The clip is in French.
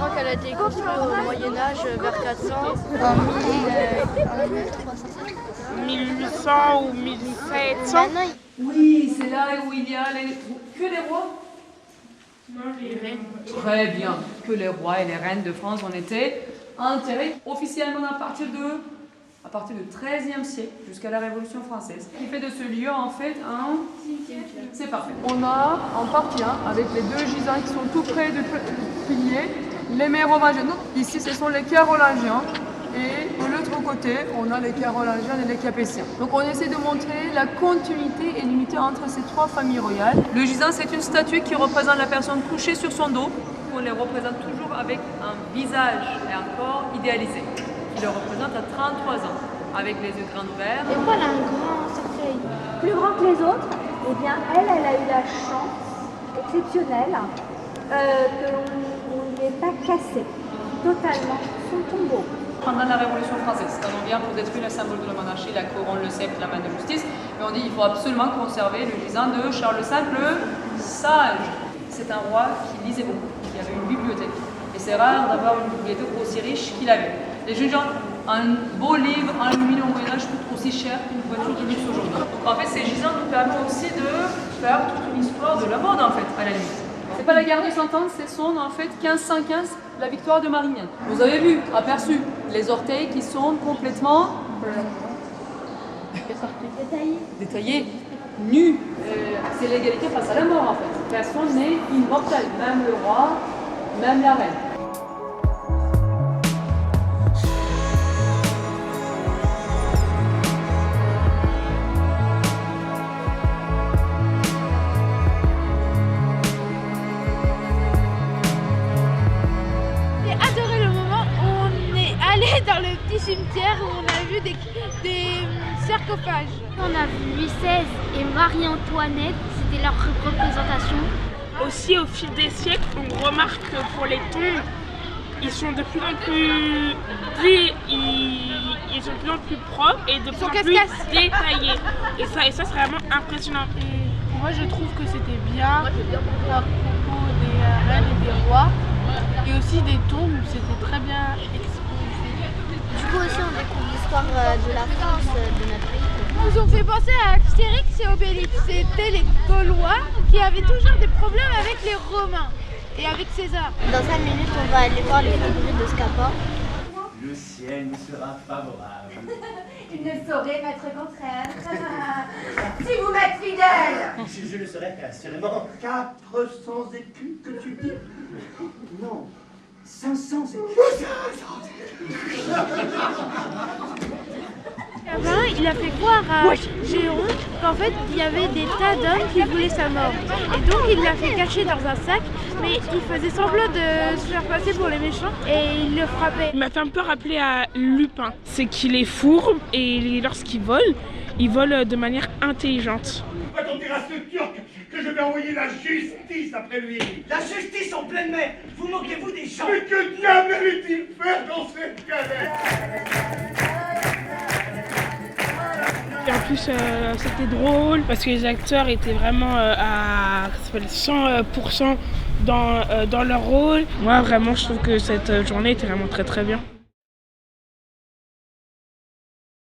crois qu'elle a été construite au Moyen-Âge vers 400. En 1800 ou 1700. Oui, c'est là où il y a que les rois. Non, les reines. Très bien, que les rois et les reines de France ont été enterrés officiellement à partir du XIIIe siècle jusqu'à la Révolution française. Ce qui fait de ce lieu en fait un cimetière. C'est parfait. On a en partie avec les deux gisants qui sont tout près du pilier, les mérovingiens. Ici ce sont les carolingiens et de l'autre côté on a les carolingiens et les capétiens. Donc on essaie de montrer la continuité et l'unité entre ces trois familles royales. Le gisant c'est une statue qui représente la personne couchée sur son dos. On les représente toujours avec un visage et un corps idéalisé. Qui le représente à 33 ans, avec les yeux grands ouverts. Et voilà un grand cercueil, plus grand que les autres. Eh bien, elle a eu la chance exceptionnelle que l'on ne lui ait pas cassé totalement son tombeau. Pendant la Révolution française, quand on vient pour détruire le symbole de la monarchie, la couronne, le sceptre, la main de justice, mais on dit qu'il faut absolument conserver le gisant de Charles V le Sage. C'est un roi qui lisait beaucoup, qui avait une bibliothèque. Et c'est rare d'avoir une bibliothèque aussi riche qu'il avait. Les gens, un beau livre, un lumineux au Moyen-Âge coûte aussi cher qu'une voiture de luxe aujourd'hui. Donc en fait, ces gisants nous permettent aussi de faire toute une histoire de la mode en fait, à la limite. C'est pas la guerre de 100 ans, c'est son en fait 1515, la victoire de Marignane. Vous avez vu, aperçu, les orteils qui sont complètement détaillés, nus. C'est l'égalité face à la mort en fait. Personne n'est immortel, même le roi, même la reine. Dans le petit cimetière où on a vu des sarcophages. On a vu Louis XVI et Marie-Antoinette, c'était leur représentation. Aussi, au fil des siècles, on remarque que pour les tombes, ils sont de plus en plus ils sont de plus en plus propres et de plus en plus détaillés. Et ça c'est vraiment impressionnant. Et moi, je trouve que c'était bien à propos des reines et des rois. Et aussi des tombes, c'était très bien exposé. Du coup aussi on découvre l'histoire de la France, de notre pays. Ils nous ont fait penser à Astérix et Obélix. C'était les Gaulois qui avaient toujours des problèmes avec les Romains et avec César. Dans 5 minutes on va aller voir les figurines de Scapin. Le ciel nous sera favorable. Il ne saurait m'être contraire. Si vous m'êtes fidèle. Je le serai assurément. 400 écus que tu dis? Non, 500 écus. Avant, il a fait croire à Géron qu'en fait il y avait des tas d'hommes qui voulaient sa mort. Et donc il l'a fait cacher dans un sac, mais il faisait semblant de se faire passer pour les méchants et il le frappait. Il m'a fait un peu rappeler à Lupin. C'est qu'il est fourbe et lorsqu'il vole, il vole de manière intelligente. On dira ce Turc que je vais envoyer la justice après lui. La justice en pleine mer. Vous moquez-vous des gens? Mais que diable allait-il faire dans cette galère? Et en plus, c'était drôle parce que les acteurs étaient vraiment à 100% dans leur rôle. Moi, vraiment, je trouve que cette journée était vraiment très très bien.